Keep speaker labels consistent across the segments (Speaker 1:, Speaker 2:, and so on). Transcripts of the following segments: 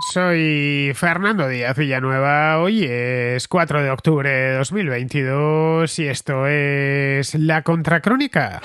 Speaker 1: Soy Fernando Díaz Villanueva, hoy es 4 de octubre de 2022 y esto es La Contracrónica.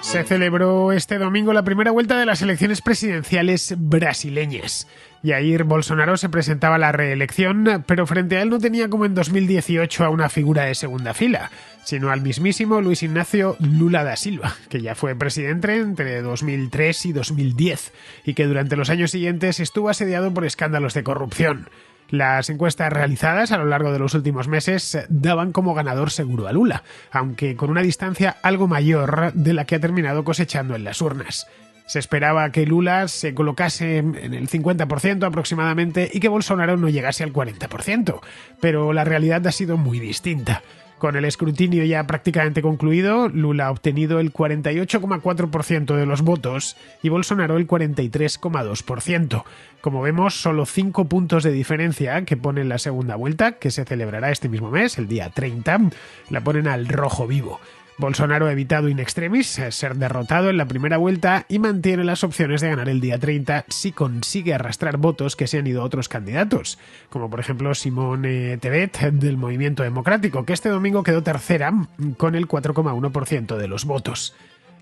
Speaker 1: Se celebró este domingo la primera vuelta de las elecciones presidenciales brasileñas. Jair Bolsonaro se presentaba a la reelección, pero frente a él no tenía como en 2018 a una figura de segunda fila, sino al mismísimo Luis Ignacio Lula da Silva, que ya fue presidente entre 2003 y 2010 y que durante los años siguientes estuvo asediado por escándalos de corrupción. Las encuestas realizadas a lo largo de los últimos meses daban como ganador seguro a Lula, aunque con una distancia algo mayor de la que ha terminado cosechando en las urnas. Se esperaba que Lula se colocase en el 50% aproximadamente y que Bolsonaro no llegase al 40%, pero la realidad ha sido muy distinta. Con el escrutinio ya prácticamente concluido, Lula ha obtenido el 48,4% de los votos y Bolsonaro el 43,2%. Como vemos, solo 5 puntos de diferencia que ponen la segunda vuelta, que se celebrará este mismo mes, el día 30, la ponen al rojo vivo. Bolsonaro ha evitado in extremis ser derrotado en la primera vuelta y mantiene las opciones de ganar el día 30 si consigue arrastrar votos que se han ido a otros candidatos, como por ejemplo Simone Tebet del Movimiento Democrático, que este domingo quedó tercera con el 4,1% de los votos.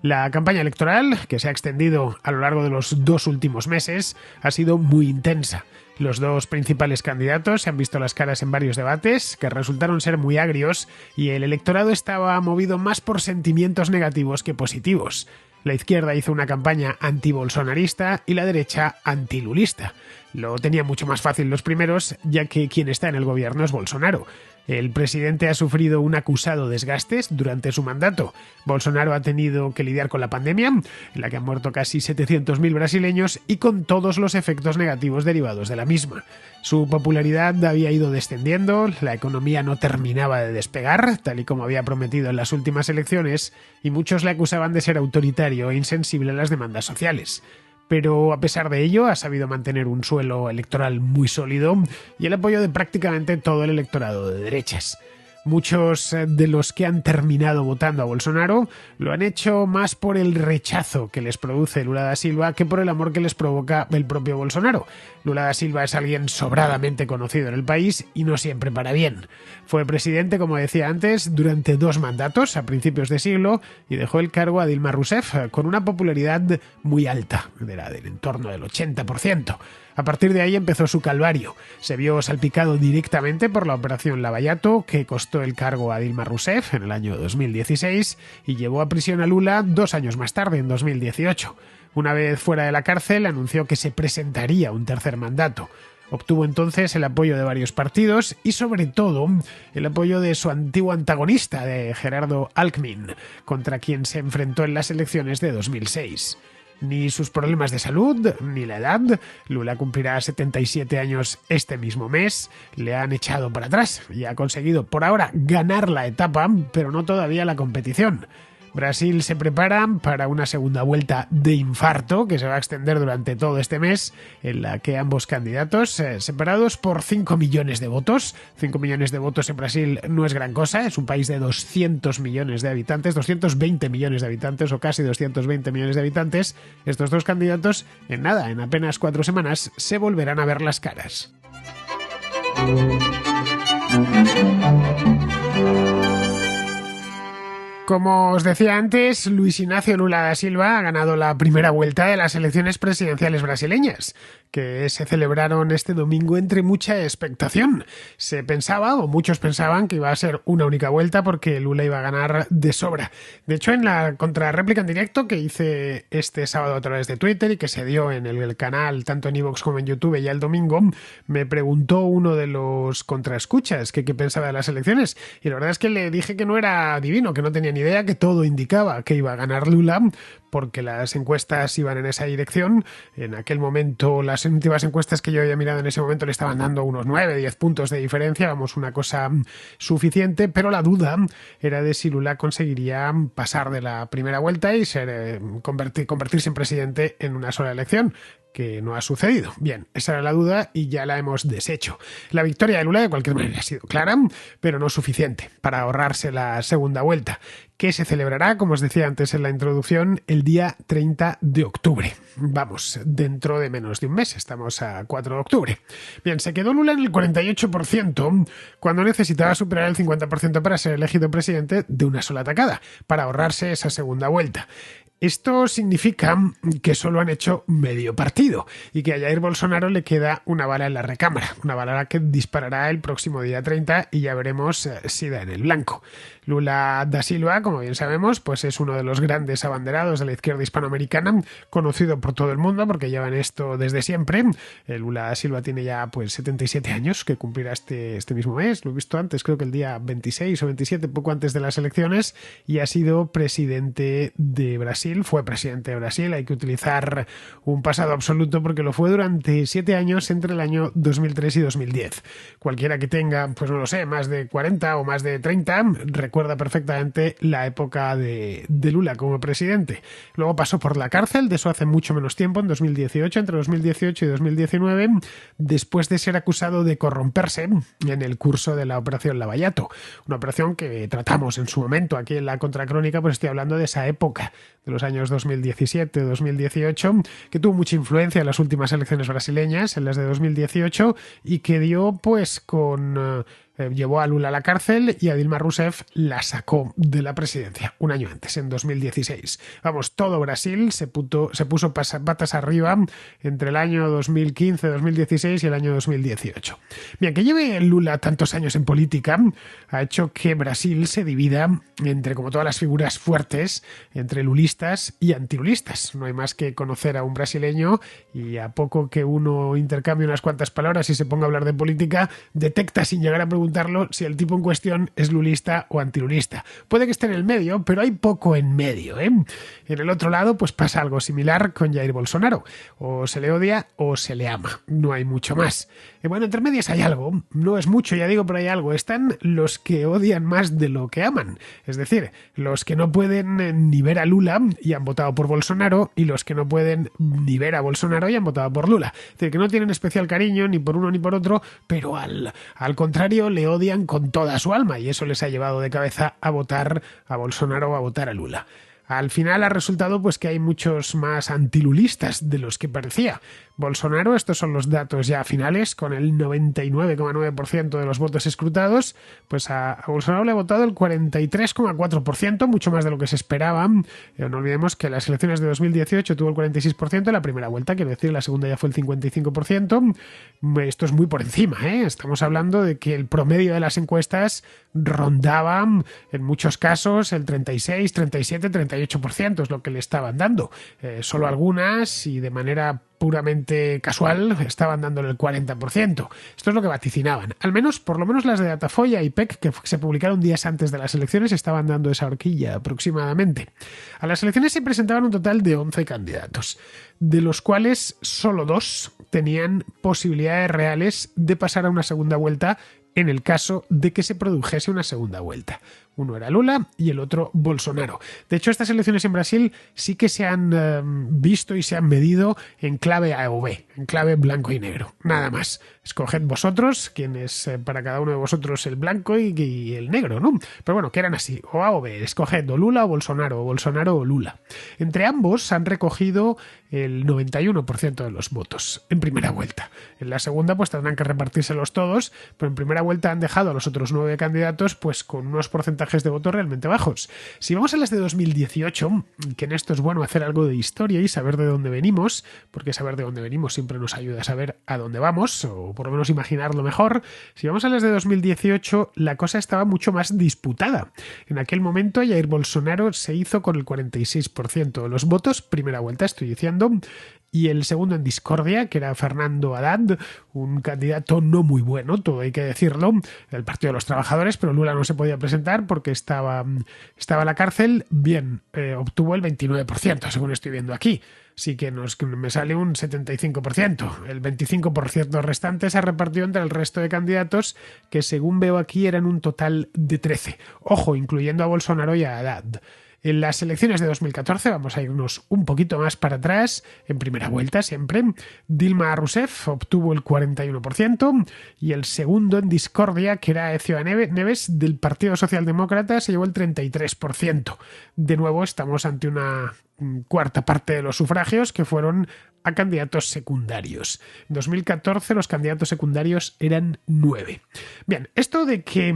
Speaker 1: La campaña electoral, que se ha extendido a lo largo de los 2 últimos meses, ha sido muy intensa. Los dos principales candidatos se han visto las caras en varios debates que resultaron ser muy agrios y el electorado estaba movido más por sentimientos negativos que positivos. La izquierda hizo una campaña antibolsonarista y la derecha antilulista. Lo tenía mucho más fácil los primeros, ya que quien está en el gobierno es Bolsonaro. El presidente ha sufrido un acusado desgastes durante su mandato. Bolsonaro ha tenido que lidiar con la pandemia, en la que han muerto casi 700.000 brasileños y con todos los efectos negativos derivados de la misma. Su popularidad había ido descendiendo, la economía no terminaba de despegar, tal y como había prometido en las últimas elecciones, y muchos le acusaban de ser autoritario e insensible a las demandas sociales. Pero a pesar de ello ha sabido mantener un suelo electoral muy sólido y el apoyo de prácticamente todo el electorado de derechas. Muchos de los que han terminado votando a Bolsonaro lo han hecho más por el rechazo que les produce Lula da Silva que por el amor que les provoca el propio Bolsonaro. Lula da Silva es alguien sobradamente conocido en el país y no siempre para bien. Fue presidente, como decía antes, durante 2 mandatos a principios de siglo y dejó el cargo a Dilma Rousseff con una popularidad muy alta, era del entorno del 80%. A partir de ahí empezó su calvario. Se vio salpicado directamente por la operación Lavallato, que costó el cargo a Dilma Rousseff en el año 2016 y llevó a prisión a Lula 2 años más tarde, en 2018. Una vez fuera de la cárcel, anunció que se presentaría un tercer mandato. Obtuvo entonces el apoyo de varios partidos y sobre todo el apoyo de su antiguo antagonista, de Gerardo Alckmin, contra quien se enfrentó en las elecciones de 2006. Ni sus problemas de salud, ni la edad. Lula cumplirá 77 años este mismo mes. Le han echado para atrás y ha conseguido por ahora ganar la etapa, pero no todavía la competición. Brasil se prepara para una segunda vuelta de infarto que se va a extender durante todo este mes, en la que ambos candidatos, separados por 5 millones de votos. 5 millones de votos en Brasil no es gran cosa, es un país de 200 millones de habitantes, 220 millones de habitantes o casi 220 millones de habitantes. Estos dos candidatos, en apenas 4 semanas, se volverán a ver las caras. Como os decía antes, Luis Ignacio Lula da Silva ha ganado la primera vuelta de las elecciones presidenciales brasileñas, que se celebraron este domingo entre mucha expectación. Se pensaba, o muchos pensaban, que iba a ser una única vuelta porque Lula iba a ganar de sobra. De hecho, en la contrarréplica en directo que hice este sábado a través de Twitter y que se dio en el canal, tanto en iVoox como en YouTube ya el domingo, me preguntó uno de los contraescuchas que qué pensaba de las elecciones. Y la verdad es que le dije que no era adivino, que no tenía ni idea, que todo indicaba que iba a ganar Lula, porque las encuestas iban en esa dirección. En aquel momento, las últimas encuestas que yo había mirado en ese momento le estaban dando unos 9-10 puntos de diferencia, vamos, una cosa suficiente, pero la duda era de si Lula conseguiría pasar de la primera vuelta y convertirse en presidente en una sola elección, que no ha sucedido. Bien, esa era la duda y ya la hemos deshecho. La victoria de Lula de cualquier manera ha sido clara, pero no suficiente para ahorrarse la segunda vuelta, que se celebrará, como os decía antes en la introducción, el día 30 de octubre. Vamos, dentro de menos de un mes, estamos a 4 de octubre. Bien, se quedó Lula en el 48% cuando necesitaba superar el 50% para ser elegido presidente de una sola tacada, para ahorrarse esa segunda vuelta. Esto significa que solo han hecho medio partido y que a Jair Bolsonaro le queda una bala en la recámara, una bala que disparará el próximo día 30 y ya veremos si da en el blanco. Lula da Silva, como bien sabemos, pues es uno de los grandes abanderados de la izquierda hispanoamericana, conocido por todo el mundo porque llevan esto desde siempre. Lula da Silva tiene ya pues 77 años, que cumplirá este mismo mes, lo he visto antes, creo que el día 26 o 27, poco antes de las elecciones, y ha sido presidente de Brasil, fue presidente de Brasil. Hay que utilizar un pasado absoluto porque lo fue durante 7 años entre el año 2003 y 2010. Cualquiera que tenga, pues no lo sé, más de 40 o más de 30, recuerda perfectamente la época de Lula como presidente. Luego pasó por la cárcel, de eso hace mucho menos tiempo, en 2018, entre 2018 y 2019, después de ser acusado de corromperse en el curso de la Operación Lavallato, una operación que tratamos en su momento aquí en la Contracrónica, pues estoy hablando de esa época, de los años 2017-2018, que tuvo mucha influencia en las últimas elecciones brasileñas, en las de 2018, y que dio pues llevó a Lula a la cárcel y a Dilma Rousseff la sacó de la presidencia un año antes, en 2016. Vamos, todo Brasil se puso patas arriba entre el año 2015, 2016 y el año 2018. Bien, que lleve Lula tantos años en política ha hecho que Brasil se divida entre, como todas las figuras fuertes, entre lulistas y antilulistas. No hay más que conocer a un brasileño y a poco que uno intercambie unas cuantas palabras y se ponga a hablar de política, detecta sin llegar a preguntarlo si el tipo en cuestión es lulista o antilulista. Puede que esté en el medio, pero hay poco en medio, ¿eh? En el otro lado, pues pasa algo similar con Jair Bolsonaro. O se le odia o se le ama. No hay mucho más. Bueno, entre medias hay algo. No es mucho, ya digo, pero hay algo. Están los que odian más de lo que aman. Es decir, los que no pueden ni ver a Lula y han votado por Bolsonaro, y los que no pueden ni ver a Bolsonaro y han votado por Lula. Es decir, que no tienen especial cariño ni por uno ni por otro, pero al contrario le odian con toda su alma, y eso les ha llevado de cabeza a votar a Bolsonaro o a votar a Lula. Al final ha resultado pues que hay muchos más antilulistas de los que parecía. Bolsonaro, estos son los datos ya finales, con el 99,9% de los votos escrutados, pues a Bolsonaro le ha votado el 43,4%, mucho más de lo que se esperaba. No olvidemos que en las elecciones de 2018 tuvo el 46% en la primera vuelta, quiero decir, la segunda ya fue el 55%. Esto es muy por encima, ¿eh? Estamos hablando de que el promedio de las encuestas rondaba en muchos casos el 36, 37, 38%, es lo que le estaban dando. Solo algunas, y de manera puramente casual, estaban dándole el 40%. Esto es lo que vaticinaban. Al menos, por lo menos las de Datafolla y PEC, que se publicaron días antes de las elecciones, estaban dando esa horquilla aproximadamente. A las elecciones se presentaban un total de 11 candidatos, de los cuales solo 2 tenían posibilidades reales de pasar a una segunda vuelta en el caso de que se produjese una segunda vuelta. Uno era Lula y el otro Bolsonaro. De hecho, estas elecciones en Brasil sí que se han visto y se han medido en clave A o B, en clave blanco y negro. Nada más. Escoged vosotros, quién es para cada uno de vosotros el blanco y el negro, ¿no? Pero bueno, que eran así, o A o B. Escoged o Lula o Bolsonaro o Lula. Entre ambos han recogido el 91% de los votos en primera vuelta. En la segunda pues tendrán que repartírselos todos, pero en primera vuelta han dejado a los otros 9 candidatos pues con unos porcentajes de votos realmente bajos. Si vamos a las de 2018, que en esto es bueno hacer algo de historia y saber de dónde venimos, porque saber de dónde venimos siempre nos ayuda a saber a dónde vamos, o por lo menos imaginarlo mejor. Si vamos a las de 2018, la cosa estaba mucho más disputada. En aquel momento Jair Bolsonaro se hizo con el 46% de los votos, primera vuelta estoy diciendo, y el segundo en discordia, que era Fernando Haddad, un candidato no muy bueno, todo hay que decirlo, del Partido de los Trabajadores, pero Lula no se podía presentar porque estaba en la cárcel. Bien, obtuvo el 29%, según estoy viendo aquí. Sí que me sale un 75%. El 25% restante se ha repartido entre el resto de candidatos, que según veo aquí eran un total de 13. Ojo, incluyendo a Bolsonaro y a Haddad. En las elecciones de 2014, vamos a irnos un poquito más para atrás, en primera vuelta siempre, Dilma Rousseff obtuvo el 41% y el segundo en discordia, que era Ezio Neves del Partido Socialdemócrata, se llevó el 33%. De nuevo estamos ante una cuarta parte de los sufragios que fueron a candidatos secundarios. En 2014 los candidatos secundarios eran 9. Bien, esto de que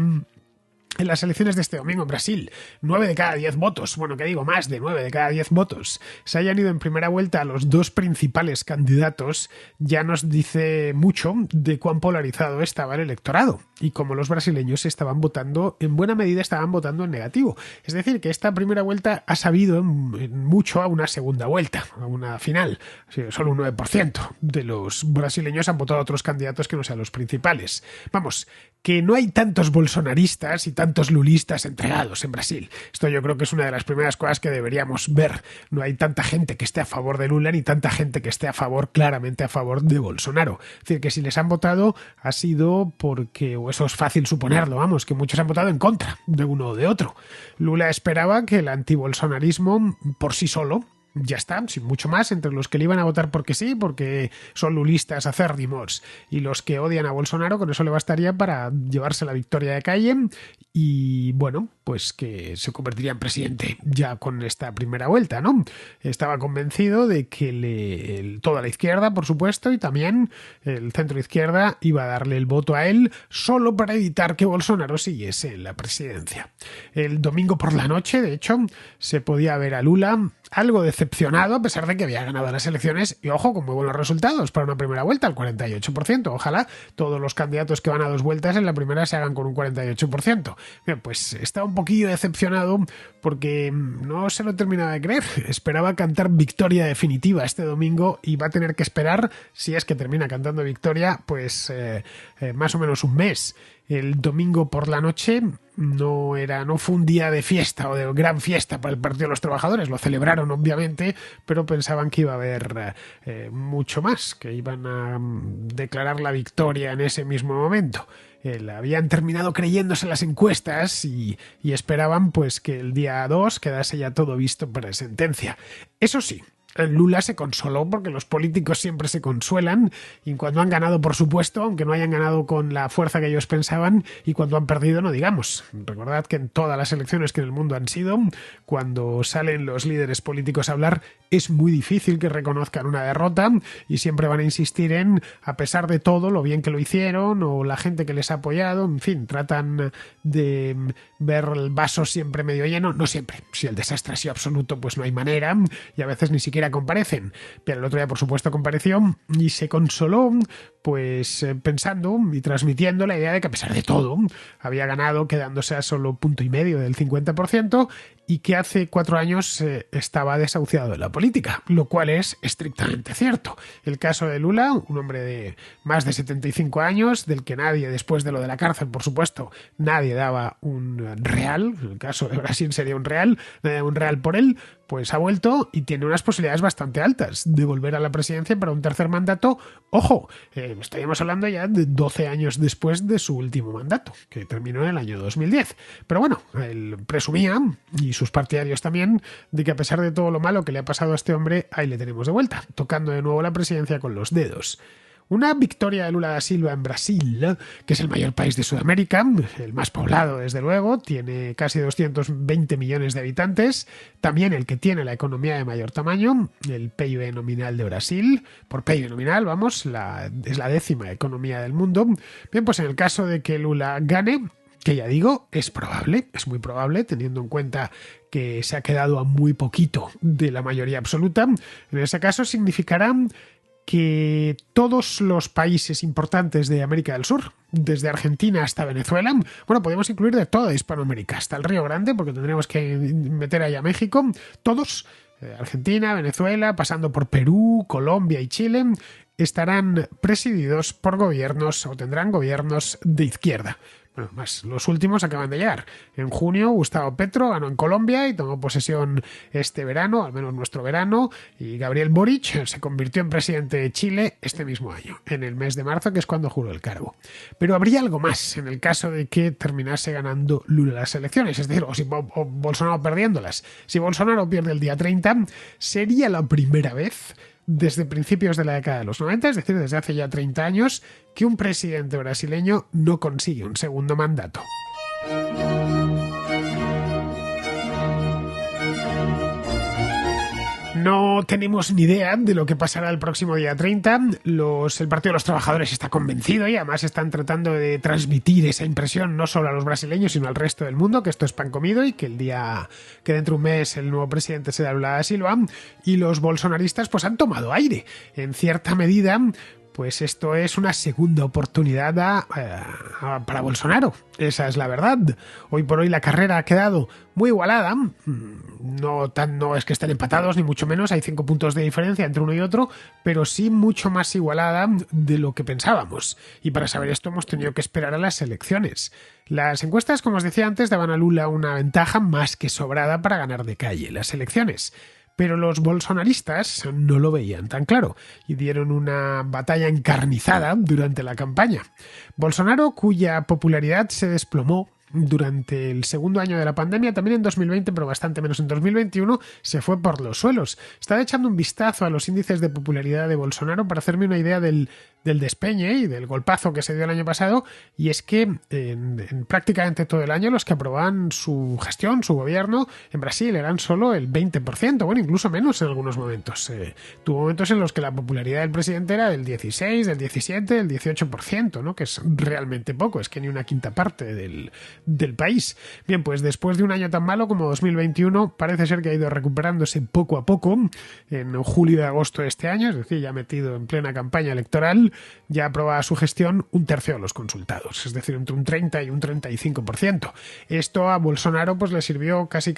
Speaker 1: en las elecciones de este domingo en Brasil, 9 de cada 10 votos, bueno, que digo, más de 9 de cada 10 votos, se hayan ido en primera vuelta a los dos principales candidatos, ya nos dice mucho de cuán polarizado estaba el electorado y cómo los brasileños estaban votando, en buena medida estaban votando en negativo. Es decir, que esta primera vuelta ha sabido mucho a una segunda vuelta, a una final. Solo un 9% de los brasileños han votado a otros candidatos que no sean los principales. Vamos, que no hay tantos bolsonaristas y tantos lulistas entregados en Brasil. Esto yo creo que es una de las primeras cosas que deberíamos ver. No hay tanta gente que esté a favor de Lula ni tanta gente que esté claramente a favor de Bolsonaro. Es decir, que si les han votado ha sido porque, o eso es fácil suponerlo, vamos, que muchos han votado en contra de uno o de otro. Lula esperaba que el antibolsonarismo por sí solo, ya está, sin mucho más, entre los que le iban a votar porque sí, porque son lulistas acérrimos, y los que odian a Bolsonaro, con eso le bastaría para llevarse la victoria de calle y, bueno, pues que se convertiría en presidente ya con esta primera vuelta, ¿no? Estaba convencido de que toda la izquierda, por supuesto, y también el centro izquierda iba a darle el voto a él solo para evitar que Bolsonaro siguiese en la presidencia. El domingo por la noche, de hecho, se podía ver a Lula algo decepcionado a pesar de que había ganado las elecciones y, ojo, con muy buenos resultados para una primera vuelta, el 48%. Ojalá todos los candidatos que van a dos vueltas en la primera se hagan con un 48%. Bien, pues estaba un poquillo decepcionado porque no se lo terminaba de creer. Esperaba cantar victoria definitiva este domingo y va a tener que esperar, si es que termina cantando victoria, pues más o menos un mes. El domingo por la noche no fue un día de fiesta o de gran fiesta para el Partido de los Trabajadores. Lo celebraron, obviamente, pero pensaban que iba a haber mucho más, que iban a declarar la victoria en ese mismo momento. Habían terminado creyéndose las encuestas y esperaban pues que el día 2 quedase ya todo visto para sentencia. Eso sí, Lula se consoló porque los políticos siempre se consuelan, y cuando han ganado, por supuesto, aunque no hayan ganado con la fuerza que ellos pensaban, y cuando han perdido, no digamos. Recordad que en todas las elecciones que en el mundo han sido, cuando salen los líderes políticos a hablar, es muy difícil que reconozcan una derrota y siempre van a insistir en, a pesar de todo, lo bien que lo hicieron o la gente que les ha apoyado, en fin, tratan de ver el vaso siempre medio lleno, no siempre. Si el desastre ha sido absoluto, pues no hay manera, y a veces ni siquiera comparecen. Pero el otro día, por supuesto, compareció y se consoló, pues pensando y transmitiendo la idea de que a pesar de todo había ganado, quedándose a solo 1,5 del 50%, y que hace 4 años estaba desahuciado de la política, lo cual es estrictamente cierto. El caso de Lula, un hombre de más de 75 años, del que nadie, después de lo de la cárcel, por supuesto, nadie daba un real, el caso de Brasil sería un real, nadie daba un real por él, pues ha vuelto y tiene unas posibilidades bastante altas de volver a la presidencia para un tercer mandato. Ojo, estaríamos hablando ya de 12 años después de su último mandato, que terminó en el año 2010. Pero bueno, él presumía, y sus partidarios también, de que a pesar de todo lo malo que le ha pasado a este hombre, ahí le tenemos de vuelta, tocando de nuevo la presidencia con los dedos. Una victoria de Lula da Silva en Brasil, que es el mayor país de Sudamérica, el más poblado desde luego, tiene casi 220 millones de habitantes, también el que tiene la economía de mayor tamaño, el PIB nominal de Brasil, por PIB nominal, vamos, es la 10ª economía del mundo. Bien, pues en el caso de que Lula gane, que ya digo, es probable, es muy probable, teniendo en cuenta que se ha quedado a muy poquito de la mayoría absoluta, en ese caso significará que todos los países importantes de América del Sur, desde Argentina hasta Venezuela, bueno, podemos incluir de toda Hispanoamérica, hasta el Río Grande, porque tendríamos que meter ahí a México, todos Argentina, Venezuela, pasando por Perú, Colombia y Chile, estarán presididos por gobiernos o tendrán gobiernos de izquierda. Bueno, más los últimos acaban de llegar. En junio, Gustavo Petro ganó en Colombia y tomó posesión este verano, al menos nuestro verano, y Gabriel Boric se convirtió en presidente de Chile este mismo año, en el mes de marzo, que es cuando juró el cargo. Pero habría algo más en el caso de que terminase ganando Lula las elecciones, es decir, o Bolsonaro perdiéndolas. Si Bolsonaro pierde el día 30, sería la primera vez desde principios de la década de los 90, es decir, desde hace ya 30 años, que un presidente brasileño no consigue un segundo mandato. No tenemos ni idea de lo que pasará el próximo día 30. El Partido de los Trabajadores está convencido y además están tratando de transmitir esa impresión no solo a los brasileños sino al resto del mundo, que esto es pan comido y que dentro de un mes el nuevo presidente será Lula da Silva. Y los bolsonaristas pues han tomado aire. En cierta medida, pues esto es una segunda oportunidad para Bolsonaro. Esa es la verdad. Hoy por hoy la carrera ha quedado muy igualada. No es que estén empatados, ni mucho menos. Hay 5 puntos de diferencia entre uno y otro, pero sí mucho más igualada de lo que pensábamos. Y para saber esto hemos tenido que esperar a las elecciones. Las encuestas, como os decía antes, daban a Lula una ventaja más que sobrada para ganar de calle las elecciones. Pero los bolsonaristas no lo veían tan claro y dieron una batalla encarnizada durante la campaña. Bolsonaro, cuya popularidad se desplomó durante el segundo año de la pandemia, también en 2020, pero bastante menos en 2021, se fue por los suelos. Estaba echando un vistazo a los índices de popularidad de Bolsonaro para hacerme una idea del despeñe y del golpazo que se dio el año pasado, y es que en prácticamente todo el año los que aprobaban su gestión, su gobierno, en Brasil eran solo el 20%, bueno, incluso menos en algunos momentos. Tuvo momentos en los que la popularidad del presidente era del 16, del 17, del 18%, ¿no? Que es realmente poco, es que ni una quinta parte del país. Bien, pues después de un año tan malo como 2021, parece ser que ha ido recuperándose poco a poco. En julio y agosto de este año, es decir, ya metido en plena campaña electoral, ya aprobaba su gestión un tercio de los consultados, es decir, entre un 30 y un 35%. Esto a Bolsonaro pues le sirvió casi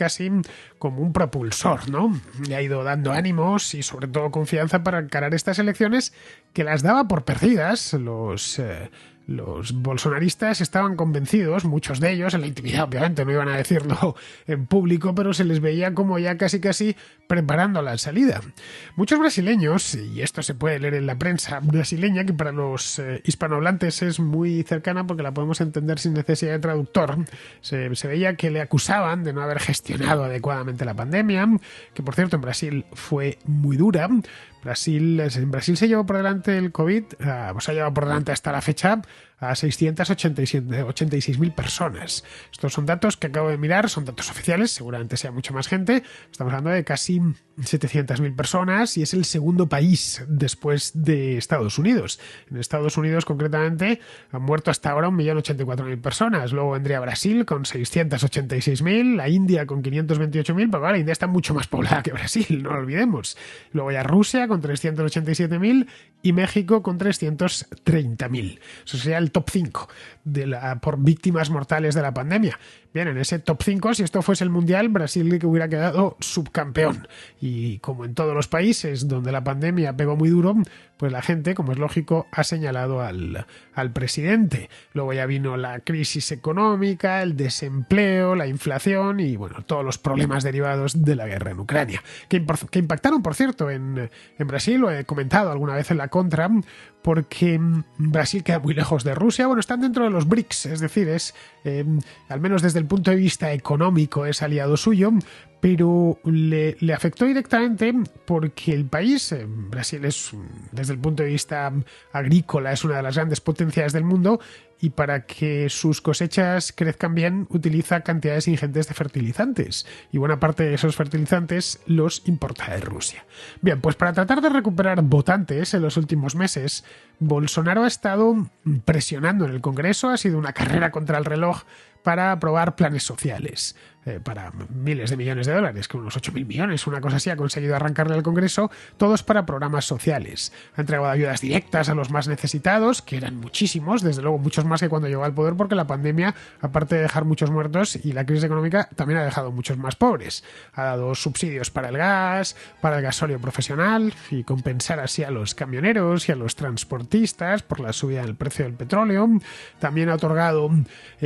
Speaker 1: como un propulsor, ¿no? Le ha ido dando ánimos y sobre todo confianza para encarar estas elecciones que las daba por perdidas. Los bolsonaristas estaban convencidos, muchos de ellos, en la intimidad obviamente, no iban a decirlo en público, pero se les veía como ya casi preparando la salida. Muchos brasileños, y esto se puede leer en la prensa brasileña, que para los hispanohablantes es muy cercana porque la podemos entender sin necesidad de traductor, se veía que le acusaban de no haber gestionado adecuadamente la pandemia, que por cierto en Brasil fue muy dura. En Brasil se llevó por delante el COVID, se ha llevado por delante hasta la fecha a 686.000 personas. Estos son datos que acabo de mirar, son datos oficiales, seguramente sea mucha más gente. Estamos hablando de casi 700.000 personas y es el segundo país después de Estados Unidos. En Estados Unidos, concretamente, han muerto hasta ahora 1.084.000 personas. Luego vendría Brasil con 686.000, la India con 528.000, pero la India está mucho más poblada que Brasil, no lo olvidemos. Luego ya Rusia con 387.000 y México con 330.000. Eso sería el top 5 por víctimas mortales de la pandemia. Bien, en ese top 5, si esto fuese el Mundial, Brasil que hubiera quedado subcampeón. Y como en todos los países donde la pandemia pegó muy duro, pues la gente, como es lógico, ha señalado al presidente. Luego ya vino la crisis económica, el desempleo, la inflación y, bueno, todos los problemas derivados de la guerra en Ucrania. Que impactaron, por cierto, en Brasil, lo he comentado alguna vez en la contra, porque Brasil queda muy lejos de Rusia. Bueno, están dentro de los BRICS, es decir, al menos desde el punto de vista económico es aliado suyo, pero le afectó directamente porque el país, Brasil desde el punto de vista agrícola, es una de las grandes potencias del mundo y para que sus cosechas crezcan bien utiliza cantidades ingentes de fertilizantes y buena parte de esos fertilizantes los importa de Rusia. Bien, pues para tratar de recuperar votantes en los últimos meses, Bolsonaro ha estado presionando en el Congreso, ha sido una carrera contra el reloj para aprobar planes sociales para miles de millones de dólares, que unos 8.000 millones, una cosa así, ha conseguido arrancarle al Congreso, todos para programas sociales. Ha entregado ayudas directas a los más necesitados, que eran muchísimos, desde luego muchos muchos más que cuando llegó al poder, porque la pandemia, aparte de dejar muchos muertos y la crisis económica, también ha dejado muchos más pobres. Ha dado subsidios para el gas, para el gasóleo profesional y compensar así a los camioneros y a los transportistas por la subida del precio del petróleo. También ha otorgado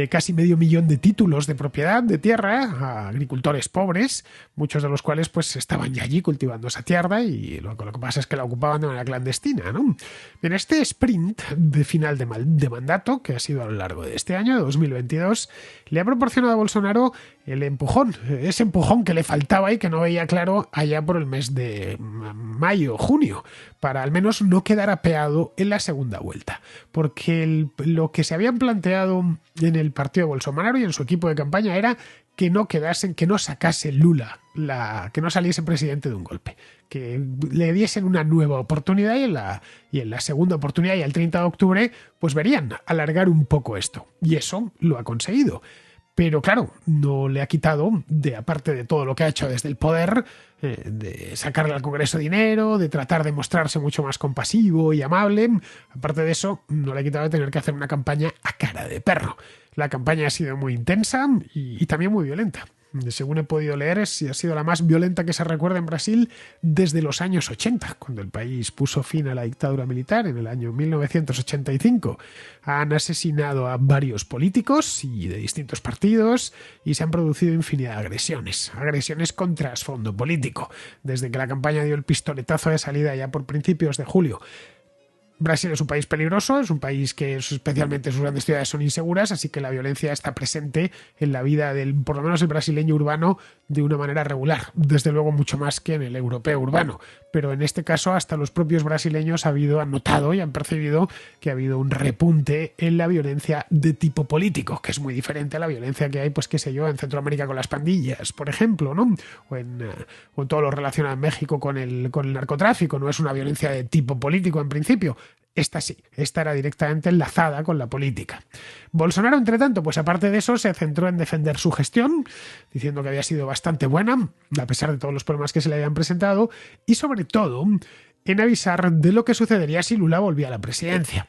Speaker 1: casi 500.000 de títulos de propiedad de tierra a agricultores pobres, muchos de los cuales pues estaban ya allí cultivando esa tierra y lo que pasa es que la ocupaban de manera clandestina, ¿no? En este sprint de final de mandato, que ha sido a lo largo de este año, de 2022, le ha proporcionado a Bolsonaro el empujón, ese empujón que le faltaba y que no veía claro allá por el mes de mayo, junio, para al menos no quedar apeado en la segunda vuelta. Porque lo que se habían planteado en el partido de Bolsonaro y en su equipo de campaña era que no quedasen, que no sacase Lula, que no saliese presidente de un golpe, que le diesen una nueva oportunidad y en la segunda oportunidad y el 30 de octubre pues verían alargar un poco esto. Y eso lo ha conseguido. Pero claro, no le ha quitado, aparte de todo lo que ha hecho desde el poder, de sacarle al Congreso dinero, de tratar de mostrarse mucho más compasivo y amable, aparte de eso, no le ha quitado de tener que hacer una campaña a cara de perro. La campaña ha sido muy intensa y también muy violenta. Según he podido leer, ha sido la más violenta que se recuerda en Brasil desde los años 80, cuando el país puso fin a la dictadura militar en el año 1985. Han asesinado a varios políticos y de distintos partidos y se han producido infinidad de agresiones con trasfondo político. Desde que la campaña dio el pistoletazo de salida ya por principios de julio. Brasil es un país peligroso, es un país que especialmente sus grandes ciudades son inseguras, así que la violencia está presente en la vida por lo menos el brasileño urbano de una manera regular, desde luego mucho más que en el europeo urbano, pero en este caso hasta los propios brasileños han notado y han percibido que ha habido un repunte en la violencia de tipo político, que es muy diferente a la violencia que hay, pues qué sé yo, en Centroamérica con las pandillas, por ejemplo, ¿no? O en todo lo relacionado en México con el narcotráfico, no es una violencia de tipo político en principio. Esta sí, esta era directamente enlazada con la política. Bolsonaro, entre tanto, pues aparte de eso, se centró en defender su gestión, diciendo que había sido bastante buena, a pesar de todos los problemas que se le habían presentado, y sobre todo en avisar de lo que sucedería si Lula volvía a la presidencia.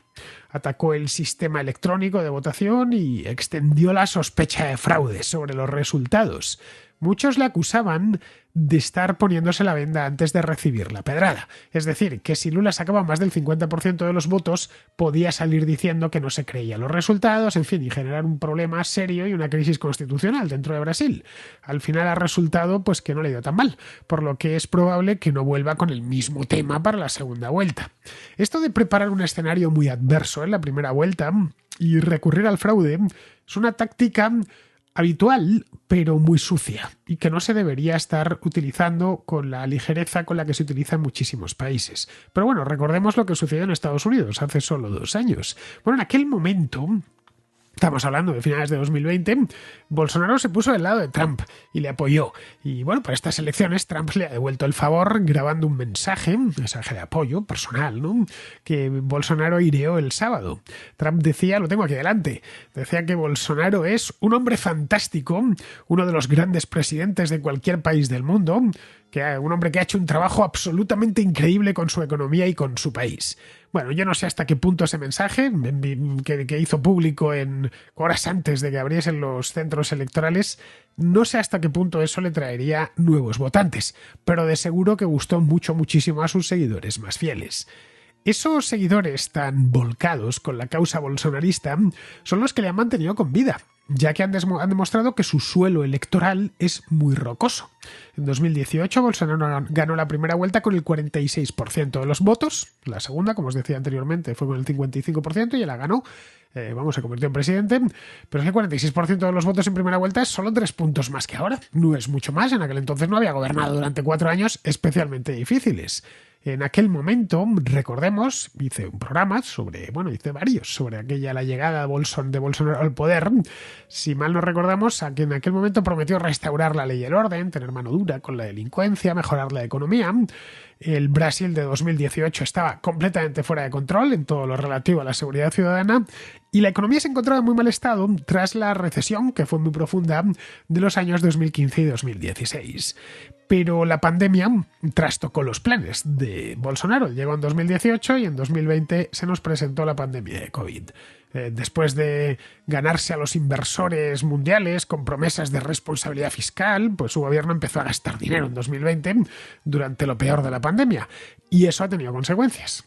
Speaker 1: Atacó el sistema electrónico de votación y extendió la sospecha de fraude sobre los resultados. Muchos le acusaban de estar poniéndose la venda antes de recibir la pedrada. Es decir, que si Lula sacaba más del 50% de los votos, podía salir diciendo que no se creía los resultados, en fin, y generar un problema serio y una crisis constitucional dentro de Brasil. Al final ha resultado pues que no le dio tan mal, por lo que es probable que no vuelva con el mismo tema para la segunda vuelta. Esto de preparar un escenario muy adverso en la primera vuelta y recurrir al fraude es una táctica habitual, pero muy sucia, y que no se debería estar utilizando con la ligereza con la que se utiliza en muchísimos países. Pero bueno, recordemos lo que sucedió en Estados Unidos hace solo 2 años. Bueno, en aquel momento, estamos hablando de finales de 2020, Bolsonaro se puso del lado de Trump y le apoyó. Y bueno, para estas elecciones Trump le ha devuelto el favor grabando un mensaje de apoyo personal, ¿no?, que Bolsonaro ideó el sábado. Trump decía, lo tengo aquí delante, decía que Bolsonaro es un hombre fantástico, uno de los grandes presidentes de cualquier país del mundo, un hombre que ha hecho un trabajo absolutamente increíble con su economía y con su país. Bueno, yo no sé hasta qué punto ese mensaje que hizo público en horas antes de que abriesen los centros electorales, no sé hasta qué punto eso le traería nuevos votantes, pero de seguro que gustó muchísimo a sus seguidores más fieles. Esos seguidores tan volcados con la causa bolsonarista son los que le han mantenido con vida, ya que han demostrado que su suelo electoral es muy rocoso. En 2018 Bolsonaro ganó la primera vuelta con el 46% de los votos, la segunda, como os decía anteriormente, fue con el 55% y él la ganó, se convirtió en presidente, pero es que el 46% de los votos en primera vuelta es solo 3 puntos más que ahora, no es mucho más, en aquel entonces no había gobernado durante 4 años especialmente difíciles. En aquel momento, recordemos, hice varios sobre la llegada de Bolsonaro al poder. Si mal no recordamos, en aquel momento prometió restaurar la ley y el orden, tener mano dura con la delincuencia, mejorar la economía. El Brasil de 2018 estaba completamente fuera de control en todo lo relativo a la seguridad ciudadana y la economía se encontraba en muy mal estado tras la recesión, que fue muy profunda, de los años 2015 y 2016. Pero la pandemia trastocó los planes de de Bolsonaro. Llegó en 2018 y en 2020 se nos presentó la pandemia de COVID. Después de ganarse a los inversores mundiales con promesas de responsabilidad fiscal, pues su gobierno empezó a gastar dinero en 2020 durante lo peor de la pandemia. Y eso ha tenido consecuencias.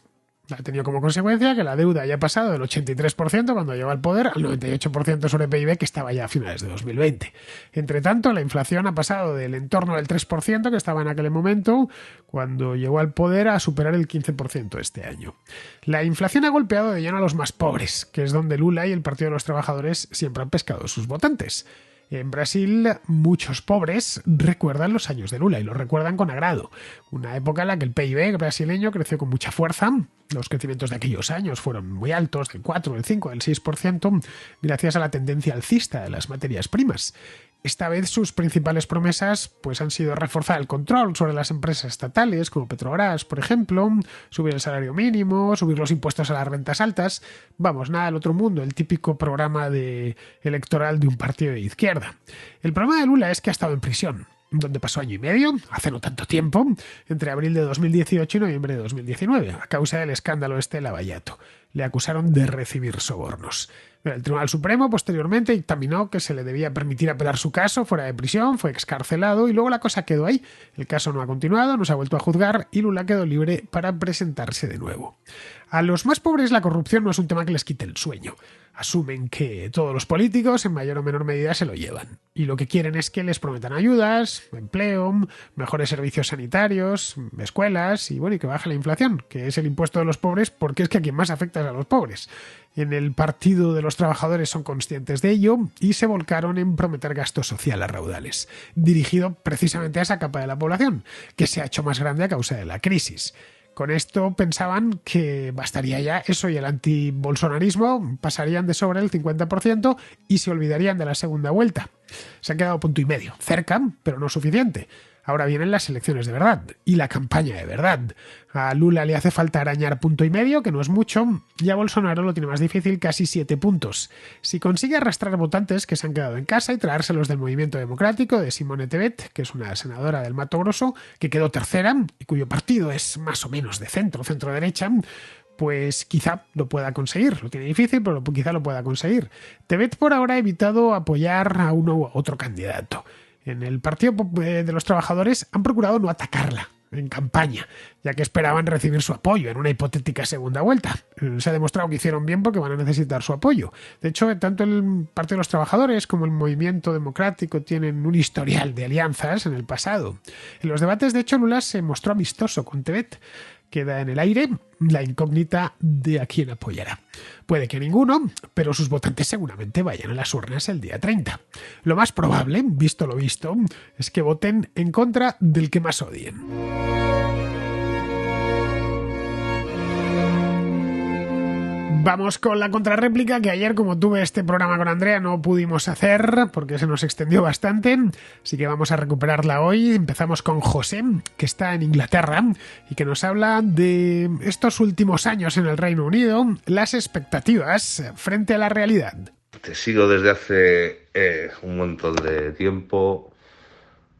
Speaker 1: Ha tenido como consecuencia que la deuda haya pasado del 83% cuando llegó al poder al 98% sobre PIB, que estaba ya a finales de 2020. Entre tanto, la inflación ha pasado del entorno del 3% que estaba en aquel momento cuando llegó al poder a superar el 15% este año. La inflación ha golpeado de lleno a los más pobres, que es donde Lula y el Partido de los Trabajadores siempre han pescado sus votantes. En Brasil, muchos pobres recuerdan los años de Lula y lo recuerdan con agrado. Una época en la que el PIB brasileño creció con mucha fuerza. Los crecimientos de aquellos años fueron muy altos, del 4, del 5, del 6%, gracias a la tendencia alcista de las materias primas. Esta vez sus principales promesas pues, han sido reforzar el control sobre las empresas estatales, como Petrobras, por ejemplo, subir el salario mínimo, subir los impuestos a las rentas altas. Vamos, nada del otro mundo, el típico programa electoral de un partido de izquierda. El problema de Lula es que ha estado en prisión, donde pasó año y medio, hace no tanto tiempo, entre abril de 2018 y noviembre de 2019, a causa del escándalo de Lava Jato. Le acusaron de recibir sobornos. El Tribunal Supremo posteriormente dictaminó que se le debía permitir apelar su caso fuera de prisión, fue excarcelado y luego la cosa quedó ahí. El caso no ha continuado, no se ha vuelto a juzgar y Lula quedó libre para presentarse de nuevo. A los más pobres la corrupción no es un tema que les quite el sueño. Asumen que todos los políticos en mayor o menor medida se lo llevan y lo que quieren es que les prometan ayudas, empleo, mejores servicios sanitarios, escuelas y bueno, y que baje la inflación, que es el impuesto de los pobres, porque es que a quien más afecta es a los pobres. En el Partido de los Trabajadores son conscientes de ello y se volcaron en prometer gasto social a raudales, dirigido precisamente a esa capa de la población, que se ha hecho más grande a causa de la crisis. Con esto pensaban que bastaría ya eso y el antibolsonarismo pasarían de sobre el 50% y se olvidarían de la segunda vuelta. Se han quedado a punto y medio, cerca, pero no suficiente. Ahora vienen las elecciones de verdad y la campaña de verdad. A Lula le hace falta arañar punto y medio, que no es mucho, y a Bolsonaro lo tiene más difícil, casi 7 puntos. Si consigue arrastrar votantes que se han quedado en casa y traérselos del Movimiento Democrático de Simone Tebet, que es una senadora del Mato Grosso, que quedó tercera y cuyo partido es más o menos de centro-derecha, pues quizá lo pueda conseguir. Lo tiene difícil, pero quizá lo pueda conseguir. Tebet por ahora ha evitado apoyar a uno u otro candidato. En el Partido de los Trabajadores han procurado no atacarla en campaña, ya que esperaban recibir su apoyo en una hipotética segunda vuelta. Se ha demostrado que hicieron bien porque van a necesitar su apoyo. De hecho, tanto el Partido de los Trabajadores como el Movimiento Democrático tienen un historial de alianzas en el pasado. En los debates, de hecho, Lula se mostró amistoso con Tebet. Queda en el aire la incógnita de a quién apoyará. Puede que ninguno, pero sus votantes seguramente vayan a las urnas el día 30. Lo más probable, visto lo visto, es que voten en contra del que más odien. Vamos con la contrarréplica, que ayer, como tuve este programa con Andrea, no pudimos hacer porque se nos extendió bastante, así que vamos a recuperarla hoy. Empezamos con José, que está en Inglaterra y que nos habla de estos últimos años en el Reino Unido, las expectativas frente a la realidad.
Speaker 2: Te sigo desde hace un montón de tiempo.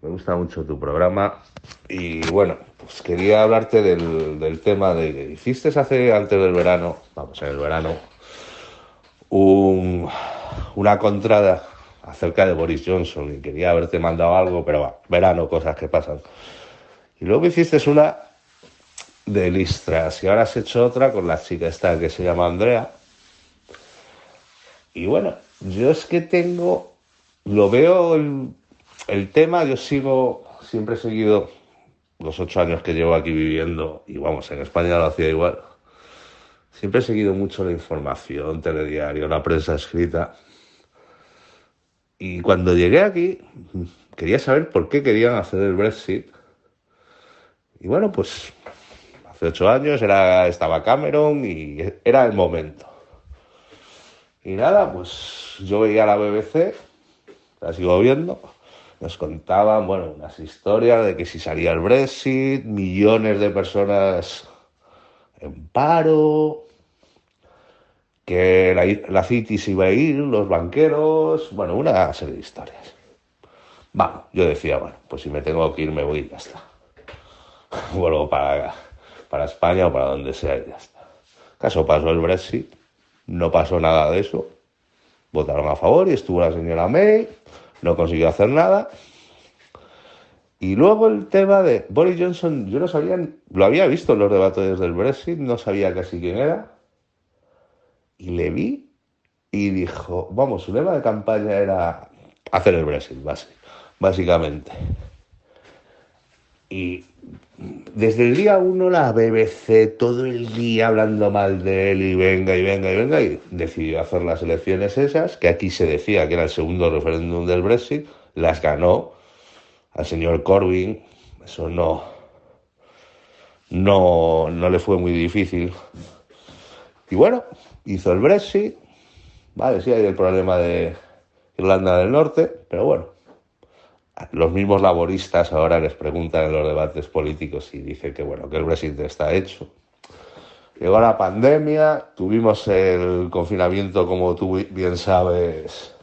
Speaker 2: Me gusta mucho tu programa y bueno, pues quería hablarte del tema de que hiciste antes del verano, en el verano, una contrada acerca de Boris Johnson y quería haberte mandado algo, pero verano, cosas que pasan. Y luego hiciste una de Listras y ahora has hecho otra con la chica esta que se llama Andrea. Y bueno, yo es que lo veo el tema, yo siempre he seguido los 8 años que llevo aquí viviendo, y vamos, en España lo hacía igual. Siempre he seguido mucho la información, telediario, la prensa escrita. Y cuando llegué aquí, quería saber por qué querían hacer el Brexit. Y bueno, pues hace 8 años estaba Cameron y era el momento. Y nada, pues yo veía la BBC, la sigo viendo. Nos contaban, unas historias de que si salía el Brexit, millones de personas en paro, que la City se iba a ir, los banqueros, una serie de historias. Yo decía, pues si me tengo que ir me voy y ya está. Vuelvo para para España o para donde sea y ya está. Caso pasó el Brexit, no pasó nada de eso, votaron a favor y estuvo la señora May, no consiguió hacer nada. Y luego el tema de Boris Johnson, yo no sabía, lo había visto en los debates del Brexit, no sabía casi quién era, y le vi y dijo, vamos, su lema de campaña era hacer el Brexit, básicamente. Y desde el día uno la BBC todo el día hablando mal de él y venga, y decidió hacer las elecciones esas, que aquí se decía que era el segundo referéndum del Brexit, las ganó al señor Corbyn, eso no le fue muy difícil. Y bueno, hizo el Brexit, vale, sí hay el problema de Irlanda del Norte, pero bueno, los mismos laboristas ahora les preguntan en los debates políticos y dicen que bueno, que el Brexit está hecho. Llegó la pandemia, tuvimos el confinamiento, como tú bien sabes,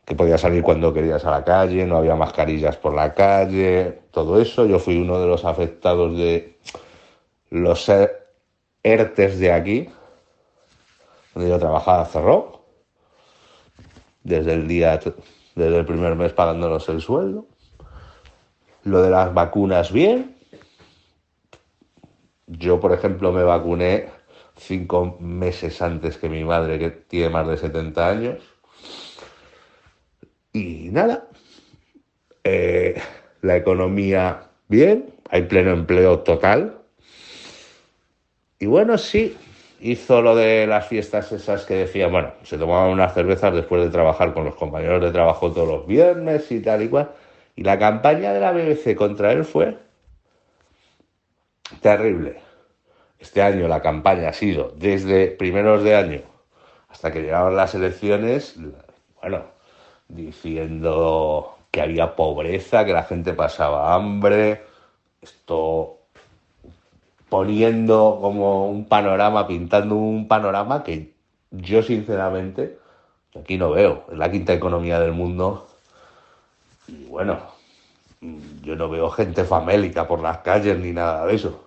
Speaker 2: que podías salir cuando querías a la calle, no había mascarillas por la calle, todo eso. Yo fui uno de los afectados de los ERTES de aquí, donde yo trabajaba, cerró. Desde el primer mes pagándonos el sueldo. Lo de las vacunas, bien. Yo, por ejemplo, me vacuné 5 meses antes que mi madre, que tiene más de 70 años. Y nada, la economía bien, hay pleno empleo total. Y bueno, sí, hizo lo de las fiestas esas que decía, bueno, se tomaban unas cervezas después de trabajar con los compañeros de trabajo todos los viernes y tal y cual. Y la campaña de la BBC contra él fue terrible. Este año la campaña ha sido desde primeros de año hasta que llegaron las elecciones, bueno, diciendo que había pobreza, que la gente pasaba hambre, esto poniendo como un panorama, pintando un panorama que yo sinceramente aquí no veo. Es la quinta economía del mundo y bueno, yo no veo gente famélica por las calles ni nada de eso.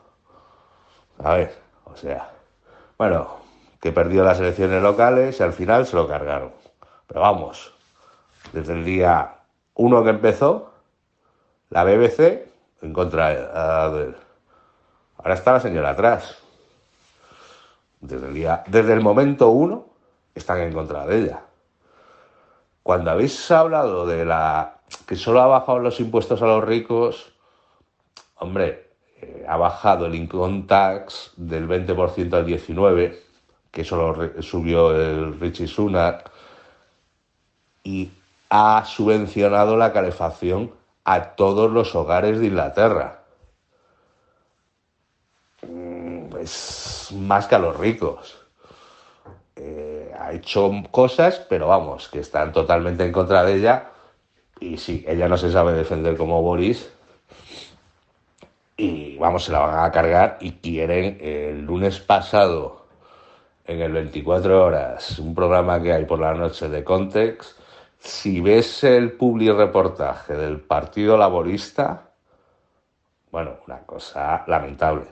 Speaker 2: ¿Sabes? O sea, bueno, que perdió las elecciones locales y al final se lo cargaron. Pero vamos, desde el día 1 que empezó, la BBC en contra de él. Ahora está la señora atrás. Desde el momento 1 están en contra de ella. Cuando habéis hablado de que solo ha bajado los impuestos a los ricos, hombre, ha bajado el income tax del 20% al 19%, que eso lo subió el Rishi Sunak, y ha subvencionado la calefacción a todos los hogares de Inglaterra. Es más que a los ricos. Ha hecho cosas, pero vamos, que están totalmente en contra de ella. Y sí, ella no se sabe defender como Boris. Y vamos, se la van a cargar y quieren el lunes pasado, en el 24 horas, un programa que hay por la noche de Context. Si ves el publi reportaje del Partido Laborista, bueno, una cosa lamentable.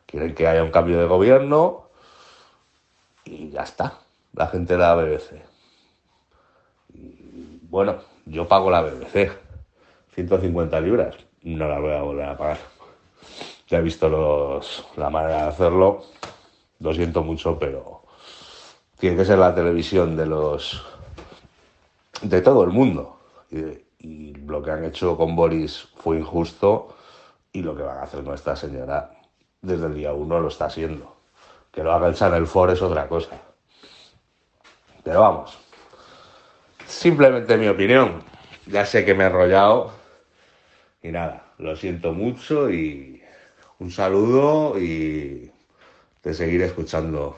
Speaker 2: Quieren que haya un cambio de gobierno y ya está. La gente de la BBC. Y bueno, yo pago la BBC. 150 libras. No la voy a volver a pagar. Ya he visto la manera de hacerlo. Lo siento mucho, pero tiene que ser la televisión de todo el mundo. Y lo que han hecho con Boris fue injusto y lo que van a hacer con esta señora desde el día 1 lo está haciendo. Que lo haga el Channel 4 es otra cosa. Pero vamos, simplemente mi opinión. Ya sé que me he enrollado y nada, lo siento mucho y un saludo y te seguiré escuchando.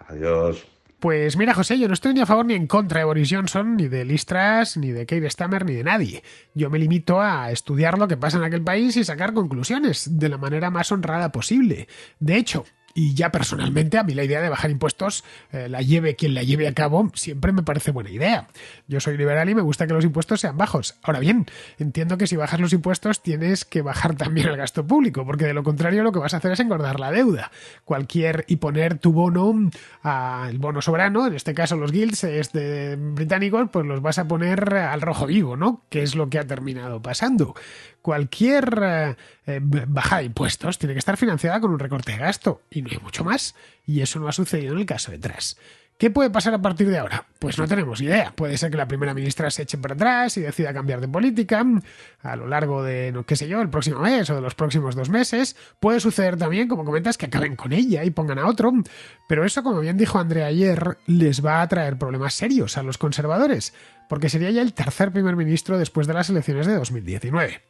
Speaker 2: Adiós.
Speaker 1: Pues mira, José, yo no estoy ni a favor ni en contra de Boris Johnson, ni de Liz Truss, ni de Keir Starmer, ni de nadie. Yo me limito a estudiar lo que pasa en aquel país y sacar conclusiones de la manera más honrada posible. De hecho, Y ya personalmente, a mí la idea de bajar impuestos, la lleve quien la lleve a cabo, siempre me parece buena idea. Yo soy liberal y me gusta que los impuestos sean bajos. Ahora bien, entiendo que si bajas los impuestos tienes que bajar también el gasto público, porque de lo contrario lo que vas a hacer es engordar la deuda. Y poner tu bono, el bono soberano, en este caso los guilds británicos, pues los vas a poner al rojo vivo, ¿no? Que es lo que ha terminado pasando. Cualquier bajada de impuestos tiene que estar financiada con un recorte de gasto, y no hay mucho más, y eso no ha sucedido en el caso de Truss. ¿Qué puede pasar a partir de ahora? Pues no tenemos idea. Puede ser que la primera ministra se eche para atrás y decida cambiar de política a lo largo de, no qué sé yo, el próximo mes o de los próximos 2 meses. Puede suceder también, como comentas, que acaben con ella y pongan a otro. Pero eso, como bien dijo Andrea ayer, les va a traer problemas serios a los conservadores, porque sería ya el tercer primer ministro después de las elecciones de 2019.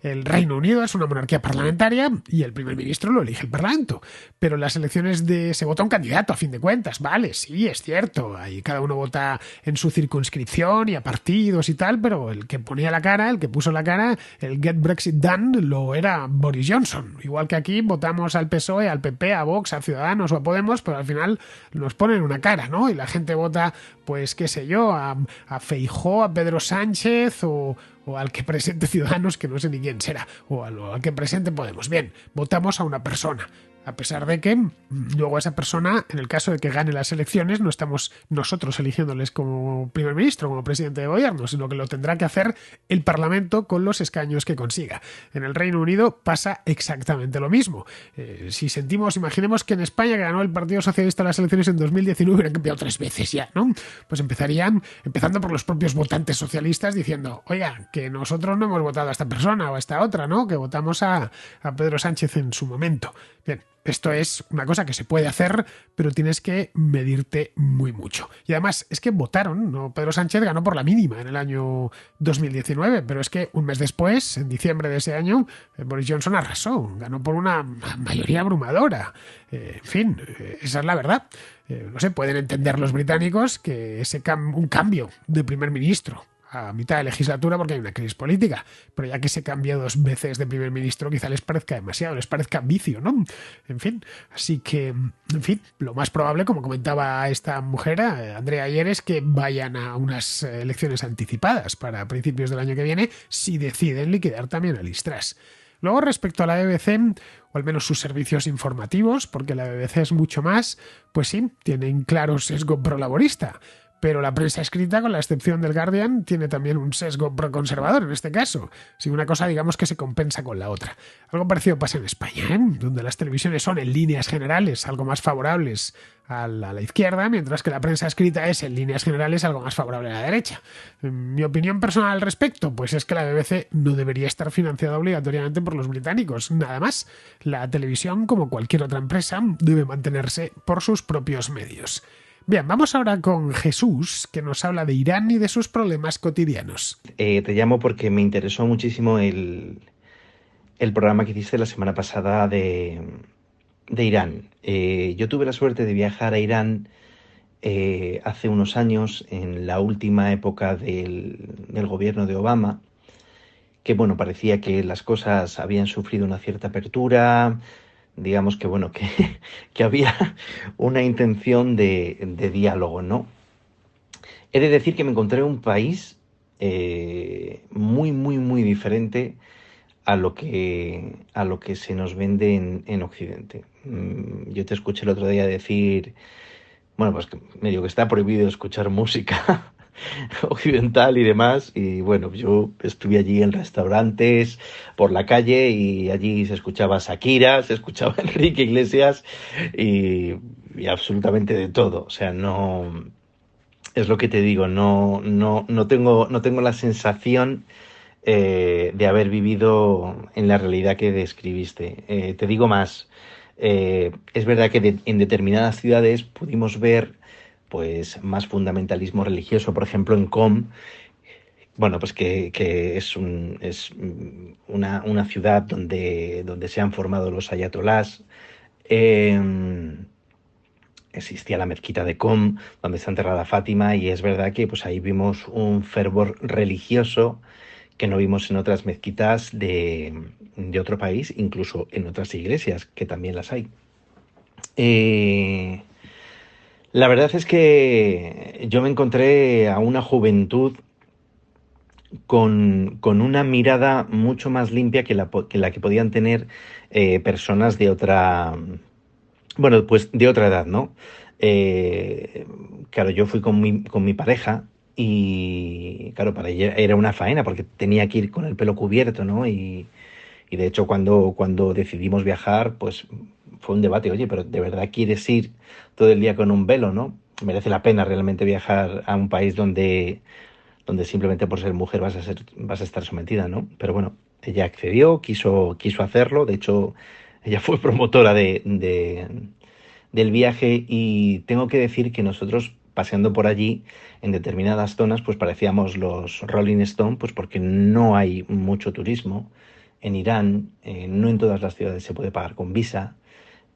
Speaker 1: El Reino Unido es una monarquía parlamentaria y el primer ministro lo elige el Parlamento. Pero en las elecciones se vota un candidato, a fin de cuentas. Vale, sí, es cierto. Ahí cada uno vota en su circunscripción y a partidos y tal, pero el que ponía la cara, el que puso la cara, el Get Brexit Done, lo era Boris Johnson. Igual que aquí votamos al PSOE, al PP, a Vox, a Ciudadanos o a Podemos, pero al final nos ponen una cara, ¿no? Y la gente vota, pues qué sé yo, a Feijóo, a Pedro Sánchez o al que presente Ciudadanos, que no sé ni quién será, o al que presente Podemos. Bien, votamos a una persona, a pesar de que luego esa persona, en el caso de que gane las elecciones, no estamos nosotros eligiéndoles como primer ministro, como presidente de gobierno, sino que lo tendrá que hacer el Parlamento con los escaños que consiga. En el Reino Unido pasa exactamente lo mismo. Imaginemos que en España, que ganó el Partido Socialista las elecciones en 2019, hubieran cambiado 3 veces ya, ¿no? Pues empezando por los propios votantes socialistas diciendo, oiga, que nosotros no hemos votado a esta persona o a esta otra, ¿no? Que votamos a Pedro Sánchez en su momento. Bien, esto es una cosa que se puede hacer, pero tienes que medirte muy mucho. Y además, es que votaron, ¿no? Pedro Sánchez ganó por la mínima en el año 2019, pero es que un mes después, en diciembre de ese año, Boris Johnson arrasó, ganó por una mayoría abrumadora. Esa es la verdad. No sé, pueden entender los británicos que un cambio de primer ministro a mitad de legislatura porque hay una crisis política, pero ya que se cambia 2 veces de primer ministro quizá les parezca demasiado, les parezca vicio, ¿no? Así que, lo más probable, como comentaba esta mujer, Andrea ayer, es que vayan a unas elecciones anticipadas para principios del año que viene si deciden liquidar también a Liz Truss. Luego, respecto a la BBC, o al menos sus servicios informativos, porque la BBC es mucho más, pues sí, tienen claro sesgo prolaborista. Pero la prensa escrita, con la excepción del Guardian, tiene también un sesgo proconservador en este caso. Si una cosa, digamos, que se compensa con la otra. Algo parecido pasa en España, donde las televisiones son en líneas generales algo más favorables a la izquierda, mientras que la prensa escrita es en líneas generales algo más favorable a la derecha. Mi opinión personal al respecto, pues es que la BBC no debería estar financiada obligatoriamente por los británicos, nada más. La televisión, como cualquier otra empresa, debe mantenerse por sus propios medios. Bien, vamos ahora con Jesús, que nos habla de Irán y de sus problemas cotidianos.
Speaker 3: Te llamo porque me interesó muchísimo el programa que hiciste la semana pasada de Irán. Yo tuve la suerte de viajar a Irán hace unos años, en la última época del gobierno de Obama, que bueno, parecía que las cosas habían sufrido una cierta apertura. Digamos que bueno, que había una intención de diálogo, ¿no? He de decir que me encontré un país muy, muy, muy diferente a lo que se nos vende en Occidente. Yo te escuché el otro día decir, bueno, pues medio que está prohibido escuchar música occidental y demás, y bueno, yo estuve allí en restaurantes, por la calle, y allí se escuchaba Shakira, se escuchaba Enrique Iglesias y absolutamente de todo. O sea, no es lo que te digo, no tengo la sensación de haber vivido en la realidad que describiste. Te digo más, es verdad que en determinadas ciudades pudimos ver pues más fundamentalismo religioso, por ejemplo en Qom, bueno, pues que es una ciudad donde se han formado los ayatolás. Existía la mezquita de Qom, donde está enterrada Fátima, y es verdad que pues ahí vimos un fervor religioso que no vimos en otras mezquitas de otro país, incluso en otras iglesias, que también las hay. Eh, la verdad es que yo me encontré a una juventud con una mirada mucho más limpia que la que podían tener personas de otra, bueno, pues de otra edad, ¿no? Eh, claro, yo fui con mi pareja y, claro, para ella era una faena porque tenía que ir con el pelo cubierto, ¿no? Y de hecho, cuando decidimos viajar, pues fue un debate, oye, pero ¿de verdad quieres ir todo el día con un velo, no? ¿Merece la pena realmente viajar a un país donde simplemente por ser mujer vas a estar sometida, ¿no? Pero bueno, ella accedió, quiso hacerlo, de hecho, ella fue promotora del viaje y tengo que decir que nosotros paseando por allí en determinadas zonas pues parecíamos los Rolling Stone pues porque no hay mucho turismo en Irán, no en todas las ciudades se puede pagar con visa,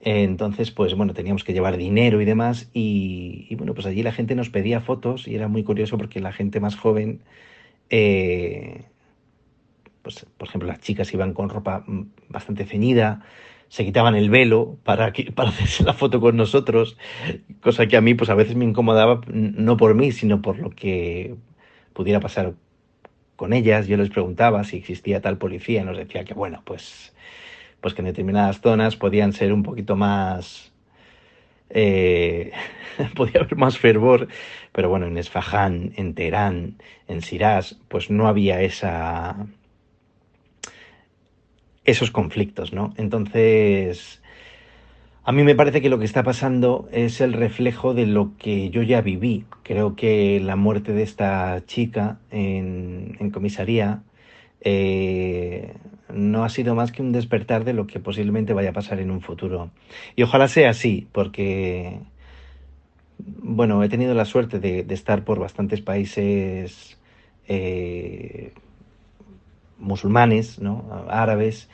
Speaker 3: entonces pues bueno, teníamos que llevar dinero y demás y bueno, pues allí la gente nos pedía fotos y era muy curioso porque la gente más joven eh, pues, por ejemplo, las chicas iban con ropa bastante ceñida, se quitaban el velo para hacerse la foto con nosotros, cosa que a mí pues a veces me incomodaba, no por mí, sino por lo que pudiera pasar con ellas. Yo les preguntaba si existía tal policía y nos decía que bueno, pues que en determinadas zonas podían ser un poquito más... eh, podía haber más fervor, pero bueno, en Esfahán, en Teherán, en Shiraz, pues no había esos conflictos, ¿no? Entonces, a mí me parece que lo que está pasando es el reflejo de lo que yo ya viví. Creo que la muerte de esta chica en comisaría no ha sido más que un despertar de lo que posiblemente vaya a pasar en un futuro. Y ojalá sea así, porque, bueno, he tenido la suerte de estar por bastantes países eh, musulmanes, ¿no? Árabes,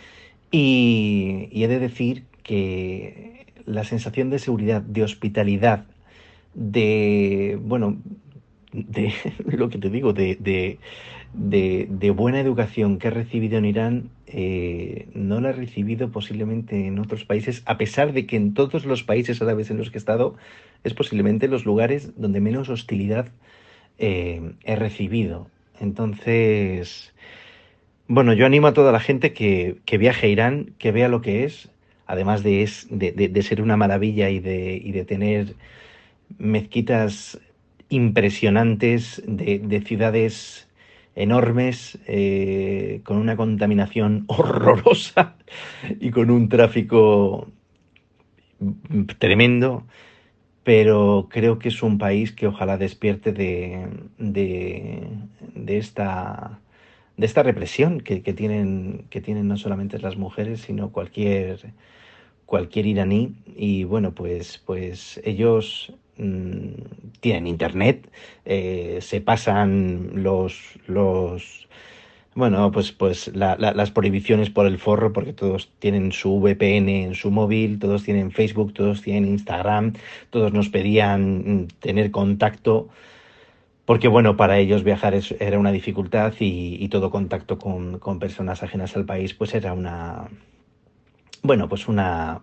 Speaker 3: y he de decir que la sensación de seguridad, de hospitalidad, de, bueno, de lo que te digo, de buena educación que he recibido en Irán, no la he recibido posiblemente en otros países, a pesar de que en todos los países árabes en los que he estado es posiblemente los lugares donde menos hostilidad he recibido. Entonces, bueno, yo animo a toda la gente que viaje a Irán, que vea lo que es, además de ser una maravilla y de tener mezquitas impresionantes, de ciudades enormes, con una contaminación horrorosa y con un tráfico tremendo, pero creo que es un país que ojalá despierte de esta represión que tienen no solamente las mujeres, sino cualquier iraní. Y bueno, pues ellos tienen internet, se pasan bueno, pues las prohibiciones por el forro, porque todos tienen su VPN en su móvil, todos tienen Facebook, todos tienen Instagram, todos nos pedían tener contacto, porque bueno, para ellos viajar era una dificultad y todo contacto con personas ajenas al país pues era bueno, pues una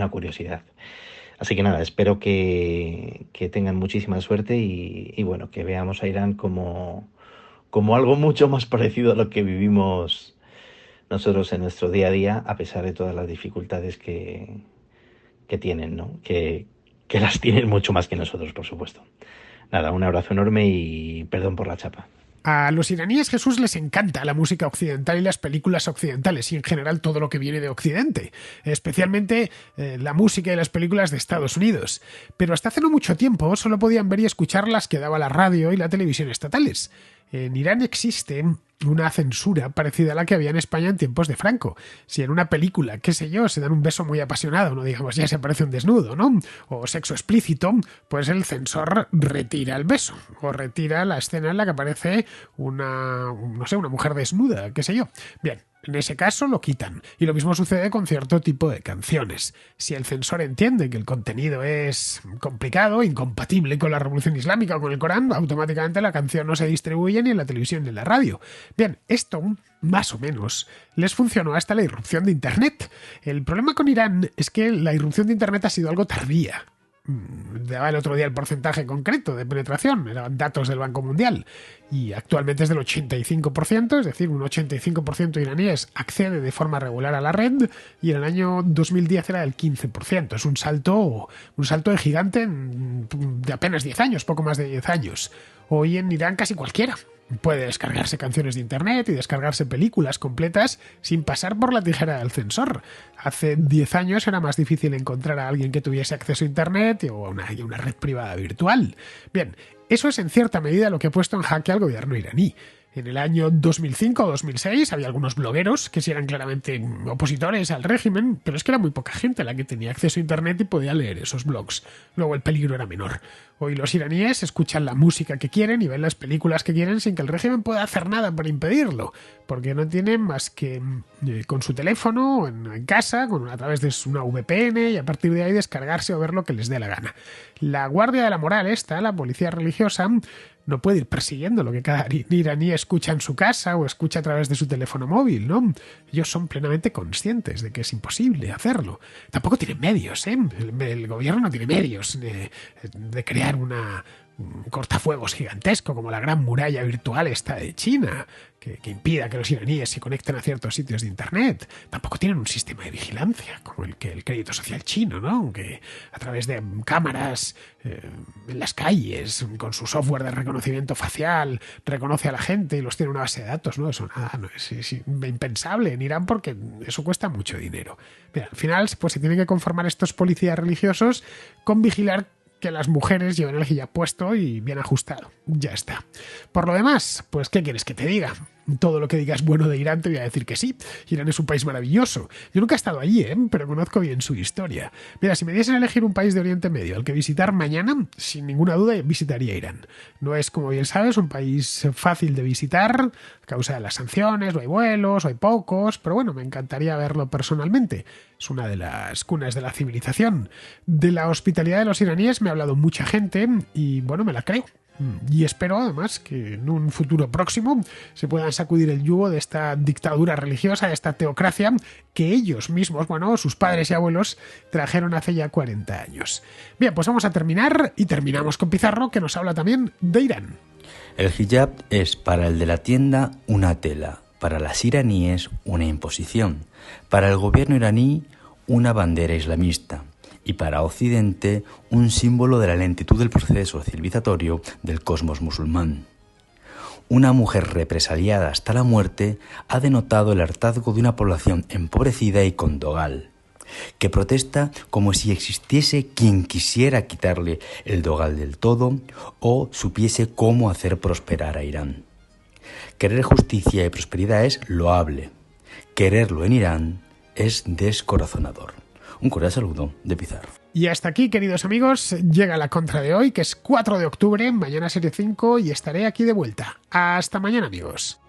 Speaker 3: curiosidad. Así que nada, espero que tengan muchísima suerte y bueno, que veamos a Irán como algo mucho más parecido a lo que vivimos nosotros en nuestro día a día, a pesar de todas las dificultades que tienen, ¿no? Que las tienen mucho más que nosotros, por supuesto. Nada, un abrazo enorme y perdón por la chapa.
Speaker 1: A los iraníes, Jesús, les encanta la música occidental y las películas occidentales y en general todo lo que viene de Occidente, especialmente la música y las películas de Estados Unidos. Pero hasta hace no mucho tiempo solo podían ver y escuchar las que daba la radio y la televisión estatales. En Irán existe una censura parecida a la que había en España en tiempos de Franco. Si en una película, qué sé yo, se dan un beso muy apasionado, no digamos ya se aparece un desnudo, ¿no? O sexo explícito, pues el censor retira el beso o retira la escena en la que aparece una mujer desnuda, qué sé yo. Bien, En ese caso lo quitan. Y lo mismo sucede con cierto tipo de canciones. Si el censor entiende que el contenido es complicado, incompatible con la Revolución Islámica o con el Corán, automáticamente la canción no se distribuye ni en la televisión ni en la radio. Bien, esto más o menos les funcionó hasta la irrupción de Internet. El problema con Irán es que la irrupción de Internet ha sido algo tardía. Daba el otro día el porcentaje concreto de penetración, eran datos del Banco Mundial, y actualmente es del 85%, es decir, un 85% de iraníes accede de forma regular a la red, y en el año 2010 era del 15%. Es un salto de gigante de apenas 10 años, poco más de 10 años. Hoy en Irán casi cualquiera puede descargarse canciones de internet y descargarse películas completas sin pasar por la tijera del censor. Hace 10 años era más difícil encontrar a alguien que tuviese acceso a internet o a una red privada virtual. Bien, eso es en cierta medida lo que ha puesto en jaque al gobierno iraní. En el año 2005 o 2006 había algunos blogueros que sí eran claramente opositores al régimen, pero es que era muy poca gente la que tenía acceso a internet y podía leer esos blogs. Luego el peligro era menor. Hoy los iraníes escuchan la música que quieren y ven las películas que quieren sin que el régimen pueda hacer nada para impedirlo, porque no tienen más que con su teléfono en casa, a través de una VPN, y a partir de ahí descargarse o ver lo que les dé la gana. La guardia de la moral la policía religiosa, no puede ir persiguiendo lo que cada iraní escucha en su casa o escucha a través de su teléfono móvil, ¿no? Ellos son plenamente conscientes de que es imposible hacerlo. Tampoco tienen medios, ¿eh? El gobierno no tiene medios de crear un cortafuegos gigantesco como la gran muralla virtual esta de China, que impida que los iraníes se conecten a ciertos sitios de internet. Tampoco tienen un sistema de vigilancia como el crédito social chino, ¿no? Que a través de cámaras en las calles, con su software de reconocimiento facial, reconoce a la gente y los tiene en una base de datos, ¿no? Eso nada, no es impensable en Irán porque eso cuesta mucho dinero. Mira, al final pues se tienen que conformar estos policías religiosos con vigilar que las mujeres lleven el hijab puesto y bien ajustado. Ya está. Por lo demás, pues ¿qué quieres que te diga? Todo lo que digas bueno de Irán te voy a decir que sí. Irán es un país maravilloso. Yo nunca he estado allí, pero conozco bien su historia. Mira, si me diesen a elegir un país de Oriente Medio al que visitar mañana, sin ninguna duda visitaría Irán. No es, como bien sabes, un país fácil de visitar a causa de las sanciones, no hay vuelos, hay pocos, pero bueno, me encantaría verlo personalmente. Es una de las cunas de la civilización. De la hospitalidad de los iraníes me ha hablado mucha gente y bueno, me la creo. Y espero además que en un futuro próximo se puedan sacudir el yugo de esta dictadura religiosa, de esta teocracia que ellos mismos, sus padres y abuelos trajeron hace ya 40 años. Bien, pues vamos a terminar y terminamos con Pizarro, que nos habla también de Irán.
Speaker 4: El hijab es para el de la tienda una tela, para las iraníes una imposición, para el gobierno iraní una bandera islamista y para Occidente un símbolo de la lentitud del proceso civilizatorio del cosmos musulmán. Una mujer represaliada hasta la muerte ha denotado el hartazgo de una población empobrecida y con dogal, que protesta como si existiese quien quisiera quitarle el dogal del todo o supiese cómo hacer prosperar a Irán. Querer justicia y prosperidad es loable. Quererlo en Irán es descorazonador. Un cordial saludo de Pizarro.
Speaker 1: Y hasta aquí, queridos amigos, llega la contra de hoy, que es 4 de octubre, mañana serie 5, y estaré aquí de vuelta. Hasta mañana, amigos.